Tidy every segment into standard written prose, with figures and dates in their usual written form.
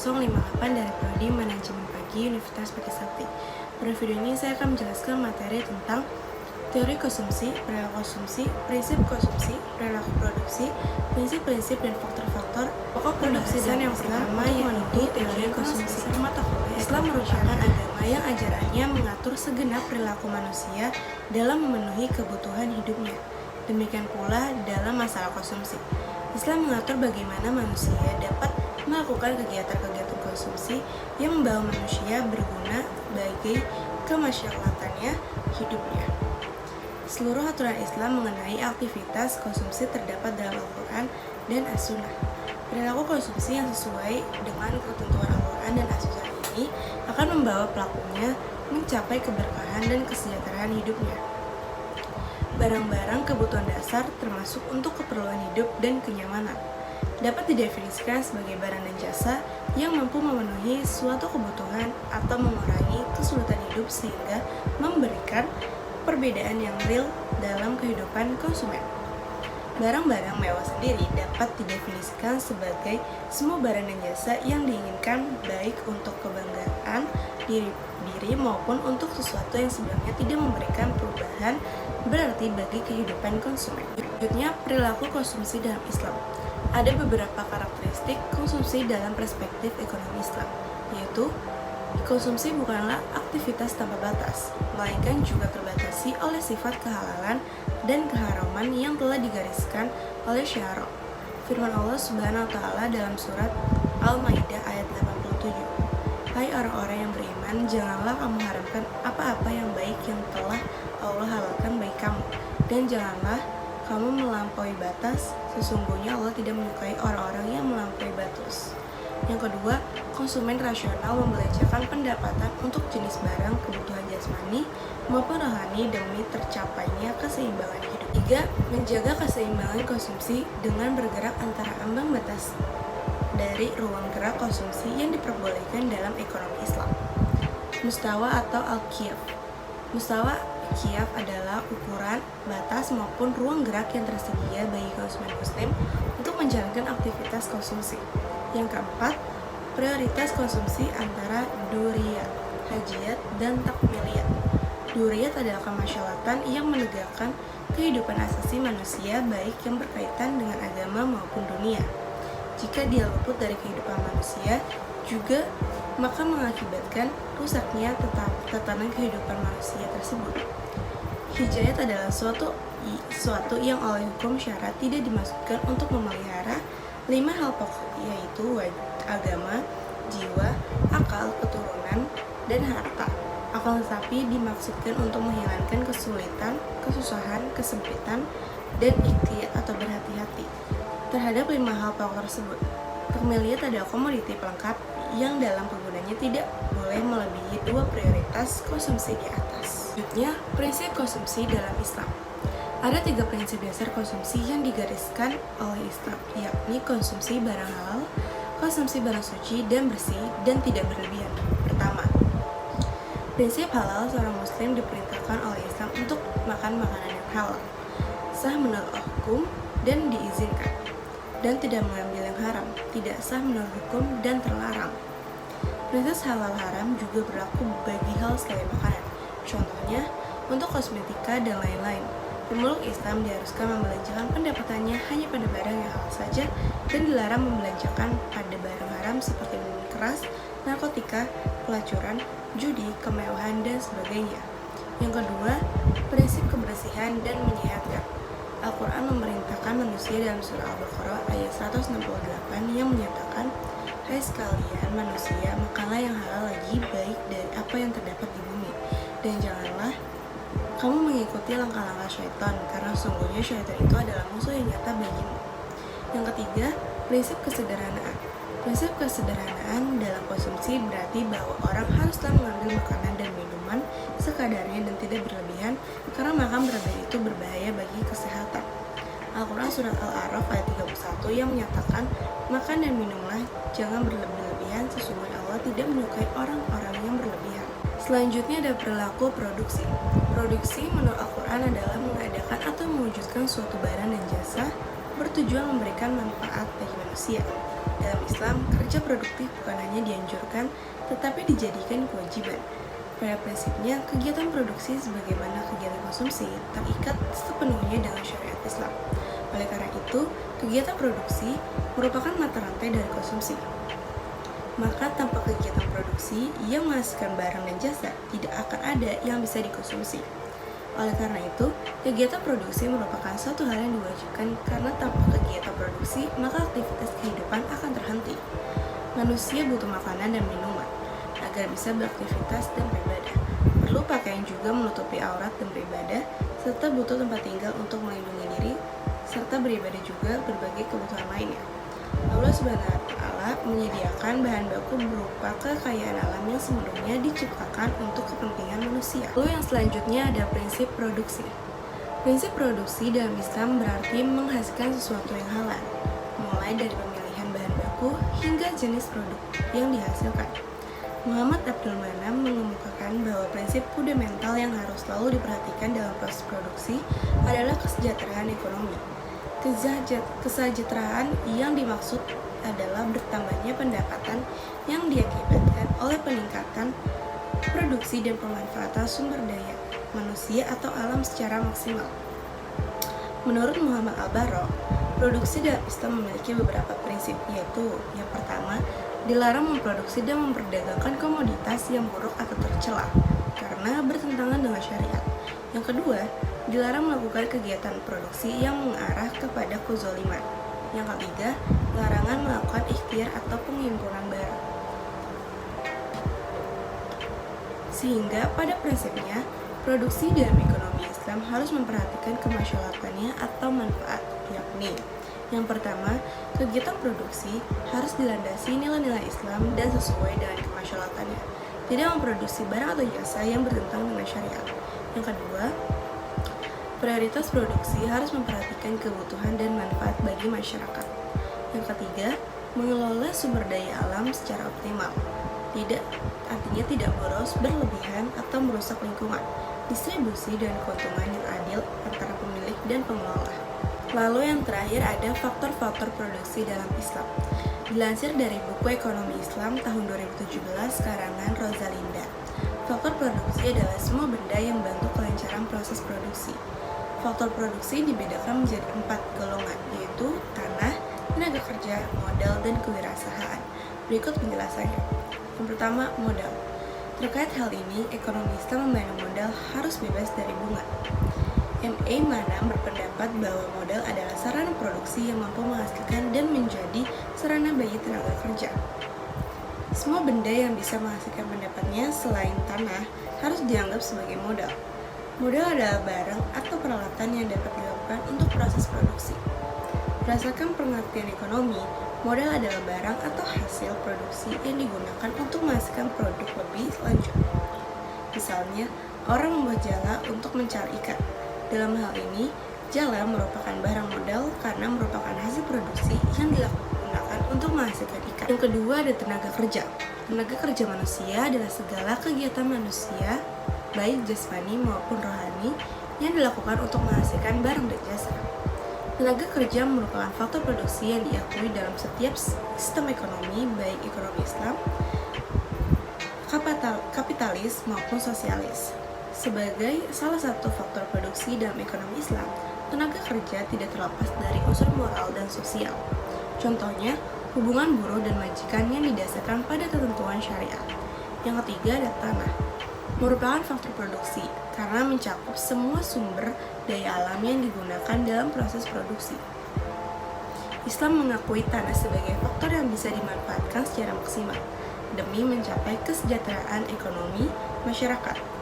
058 dari Prodi Manajemen Pagi Universitas Trisakti. Pada video ini saya akan menjelaskan materi tentang teori konsumsi, perilaku konsumsi, prinsip konsumsi, perilaku produksi, prinsip-prinsip dan faktor-faktor pokok produksi dan yang pertama yaitu teori konsumsi. Islam merupakan agama yang ajarannya mengatur segenap perilaku manusia dalam memenuhi kebutuhan hidupnya. Demikian pula dalam masalah konsumsi. Islam mengatur bagaimana manusia dapat melakukan kegiatan-kegiatan konsumsi yang membawa manusia berguna bagi kemaslahatan hidupnya. Seluruh aturan Islam mengenai aktivitas konsumsi terdapat dalam Al-Quran dan As-Sunnah. Perilaku konsumsi yang sesuai dengan ketentuan Al-Quran dan As-Sunnah ini akan membawa pelakunya mencapai keberkahan dan kesejahteraan hidupnya. Barang-barang kebutuhan dasar termasuk untuk keperluan hidup dan kenyamanan dapat didefinisikan sebagai barang dan jasa yang mampu memenuhi suatu kebutuhan atau mengurangi kesulitan hidup sehingga memberikan perbedaan yang real dalam kehidupan konsumen. Barang-barang mewah sendiri dapat didefinisikan sebagai semua barang dan jasa yang diinginkan baik untuk kebanggaan diri maupun untuk sesuatu yang sebenarnya tidak memberikan perubahan berarti bagi kehidupan konsumen. Selanjutnya, perilaku konsumsi dalam Islam. Ada beberapa karakteristik konsumsi dalam perspektif ekonomi Islam, yaitu konsumsi bukanlah aktivitas tanpa batas, melainkan juga terbatasi oleh sifat kehalalan dan keharaman yang telah digariskan oleh syara. Firman Allah Subhanahu wa taala dalam surat Al-Maidah ayat 87. Hai orang-orang yang beriman, janganlah kamu haramkan apa-apa yang baik yang telah Allah halalkan bagi kamu, dan janganlah kamu melampaui batas, sesungguhnya Allah tidak menyukai orang-orang yang melampaui batas. Yang kedua, konsumen rasional membelanjakan pendapatan untuk jenis barang kebutuhan jasmani maupun rohani demi tercapainya keseimbangan hidup. Tiga, menjaga keseimbangan konsumsi dengan bergerak antara ambang batas dari ruang gerak konsumsi yang diperbolehkan dalam ekonomi Islam. Mustawa atau al-qiyaf. Mustawa qiyaf adalah ukuran, batas maupun ruang gerak yang tersedia bagi konsumen muslim untuk menjalankan aktivitas konsumsi. Yang keempat, prioritas konsumsi antara duriyat, hajiyat, dan takmiliyat. Duriyat adalah kemaslahatan yang menegakkan kehidupan asasi manusia baik yang berkaitan dengan agama maupun dunia. Jika dia luput dari kehidupan manusia, juga maka mengakibatkan rusaknya tatanan kehidupan manusia tersebut. Hijayat adalah suatu yang oleh hukum syara tidak dimaksudkan untuk memelihara 5 hal pokok, yaitu agama, jiwa, akal, keturunan, dan harta. Akan tetapi dimaksudkan untuk menghilangkan kesulitan, kesusahan, kesempitan, dan ikhtiyat atau berhati-hati terhadap 5 hal pokok tersebut. Takmiliyat adalah komoditi pelengkap yang dalam penggunanya tidak boleh melebihi 2 prioritas konsumsi di atas. Selanjutnya, prinsip konsumsi dalam Islam. Ada 3 prinsip dasar konsumsi yang digariskan oleh Islam, yakni konsumsi barang halal, konsumsi barang suci dan bersih, dan tidak berlebihan. Pertama, prinsip halal. Seorang muslim diperintahkan oleh Islam untuk makan makanan yang halal, sah menurut hukum dan diizinkan, dan tidak mengambil yang haram, tidak sah menurut hukum dan terlarang. Prinsip halal haram juga berlaku bagi hal selain makanan, contohnya untuk kosmetika dan lain-lain. Pemeluk Islam diharuskan membelanjakan pendapatannya hanya pada barang yang halal saja dan dilarang membelanjakan pada barang haram seperti minuman keras, narkotika, pelacuran, judi, kemewahan, dan sebagainya. Yang kedua, prinsip kebersihan dan menyehatkan. Al-Quran memerintahkan manusia dalam surah Al-Baqarah ayat 168 yang menyatakan, hai sekalian manusia, makanlah yang halal lagi baik dari apa yang terdapat di bumi, dan janganlah kamu mengikuti langkah-langkah syaitan, karena sungguhnya syaitan itu adalah musuh yang nyata bagimu. Yang ketiga, prinsip kesederhanaan. Prinsip kesederhanaan dalam konsumsi berarti bahwa orang haruslah mengambil makanan dan minuman sekadarnya dan tidak berlebihan, karena makan berlebihan itu berbahaya bagi kesehatan. Al-Quran Surat Al-A'raf ayat 31 yang menyatakan, makan dan minumlah, jangan berlebihan, sesungguhnya Allah tidak menyukai orang-orang yang berlebihan. Selanjutnya ada perilaku produksi. Produksi menurut Al-Quran adalah mengadakan atau mewujudkan suatu barang dan jasa bertujuan memberikan manfaat bagi manusia. Dalam Islam, kerja produktif bukan hanya dianjurkan, tetapi dijadikan kewajiban. Pada prinsipnya, kegiatan produksi sebagaimana kegiatan konsumsi terikat sepenuhnya dengan syariat Islam. Oleh karena itu, kegiatan produksi merupakan mata rantai dari konsumsi. Maka tanpa kegiatan produksi yang menghasilkan barang dan jasa, tidak akan ada yang bisa dikonsumsi. Oleh karena itu, kegiatan produksi merupakan suatu hal yang diwajibkan karena tanpa kegiatan produksi, maka aktivitas kehidupan akan terhenti. Manusia butuh makanan dan minuman agar bisa beraktivitas dan beribadah. Perlu pakaian juga menutupi aurat dan beribadah, serta butuh tempat tinggal untuk melindungi diri, serta beribadah juga berbagai kebutuhan lainnya. Allah Subhanahu wa Ta'ala menyediakan bahan baku berupa kekayaan alam yang sepenuhnya diciptakan untuk kepentingan manusia. Lalu yang selanjutnya ada prinsip produksi. Prinsip produksi dalam Islam berarti menghasilkan sesuatu yang halal, mulai dari pemilihan bahan baku hingga jenis produk yang dihasilkan. Muhammad Abdul Manam mengemukakan bahwa prinsip fundamental yang harus selalu diperhatikan dalam proses produksi adalah kesejahteraan ekonomi. Kesejahteraan yang dimaksud adalah bertambahnya pendapatan yang diakibatkan oleh peningkatan produksi dan pemanfaatan sumber daya manusia atau alam secara maksimal. Menurut Muhammad Al-Barro, produksi dalam Islam memiliki beberapa prinsip, yaitu yang pertama, dilarang memproduksi dan memperdagangkan komoditas yang buruk atau tercela karena bertentangan dengan syariat. Yang kedua, dilarang melakukan kegiatan produksi yang mengarah kepada kezaliman. Yang ketiga, larangan melakukan ikhtiar atau penghimpunan barang. Sehingga pada prinsipnya, produksi dalam ekonomi Islam harus memperhatikan kemaslahatatannya atau manfaat, yakni yang pertama, kegiatan produksi harus dilandasi nilai-nilai Islam dan sesuai dengan kemaslahatannya, tidak memproduksi barang atau jasa yang bertentangan dengan syariat. Yang kedua, prioritas produksi harus memperhatikan kebutuhan dan manfaat bagi masyarakat. Yang ketiga, mengelola sumber daya alam secara optimal, artinya tidak boros, berlebihan, atau merusak lingkungan, distribusi dan keuntungan yang adil antara pemilik dan pengelola. Lalu yang terakhir ada faktor-faktor produksi dalam Islam. Dilansir dari buku Ekonomi Islam tahun 2017 karangan Rosalinda. Faktor produksi adalah semua benda yang membantu kelancaran proses produksi. Faktor produksi dibedakan menjadi 4 golongan, yaitu tanah, tenaga kerja, modal, dan kewirausahaan. Berikut penjelasannya. Yang pertama, modal. Terkait hal ini, ekonomi Islam memandang modal harus bebas dari bunga. M.A. Manam berpendapat bahwa modal adalah sarana produksi yang mampu menghasilkan dan menjadi sarana bagi tenaga kerja. Semua benda yang bisa menghasilkan pendapatnya selain tanah harus dianggap sebagai modal. Modal adalah barang atau peralatan yang dapat dilakukan untuk proses produksi. Berdasarkan pengertian ekonomi, modal adalah barang atau hasil produksi yang digunakan untuk menghasilkan produk lebih lanjut. Misalnya, orang membuat jala untuk mencari ikan. Dalam hal ini, jala merupakan barang modal karena merupakan hasil produksi yang digunakan untuk menghasilkan ikan. Yang kedua ada tenaga kerja. Tenaga kerja manusia adalah segala kegiatan manusia, baik jasmani maupun rohani, yang dilakukan untuk menghasilkan barang dan jasa. Tenaga kerja merupakan faktor produksi yang diakui dalam setiap sistem ekonomi, baik ekonomi Islam, kapitalis maupun sosialis. Sebagai salah satu faktor produksi dalam ekonomi Islam, tenaga kerja tidak terlepas dari unsur moral dan sosial. Contohnya, hubungan buruh dan majikan yang didasarkan pada ketentuan syariat. Yang ketiga ada tanah. Merupakan faktor produksi karena mencakup semua sumber daya alam yang digunakan dalam proses produksi. Islam mengakui tanah sebagai faktor yang bisa dimanfaatkan secara maksimal demi mencapai kesejahteraan ekonomi masyarakat.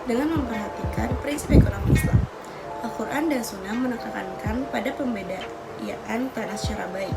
Dengan memperhatikan prinsip ekonomi Islam, Al-Quran dan Sunnah menekankan pada pemberdayaan tanah secara baik.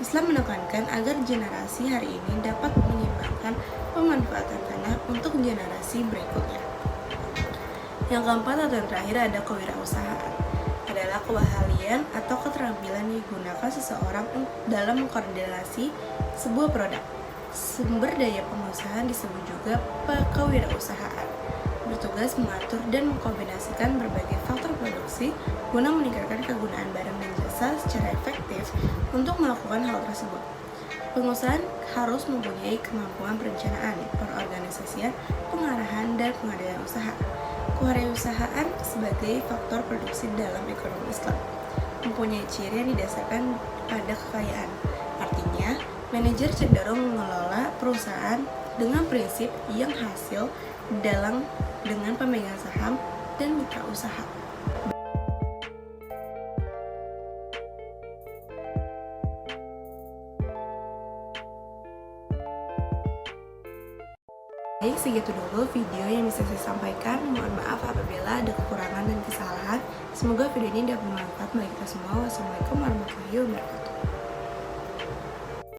Islam menekankan agar generasi hari ini dapat menyeimbangkan pemanfaatan tanah untuk generasi berikutnya. Yang keempat atau yang terakhir ada kewirausahaan. Adalah keahlian atau keterampilan yang digunakan seseorang dalam mengkoordinasi sebuah produk. Sumber daya pengusahaan disebut juga kewirausahaan. bertugas mengatur dan mengkombinasikan berbagai faktor produksi guna meningkatkan kegunaan barang dan jasa secara efektif untuk melakukan hal tersebut. Pengusaha harus mempunyai kemampuan perencanaan, perorganisasian, pengarahan, dan pengadaan usaha. Kewirausahaan sebagai faktor produksi dalam ekonomi Islam mempunyai ciri yang didasarkan pada kekayaan. Artinya, manajer cenderung mengelola perusahaan dengan prinsip yang hasil dengan pemegang saham dan mitra usaha. Baik, segitu dulu video yang bisa saya sampaikan. Mohon maaf apabila ada kekurangan dan kesalahan. Semoga video ini dapat bermanfaat bagi kita semua. Wassalamualaikum warahmatullahi wabarakatuh.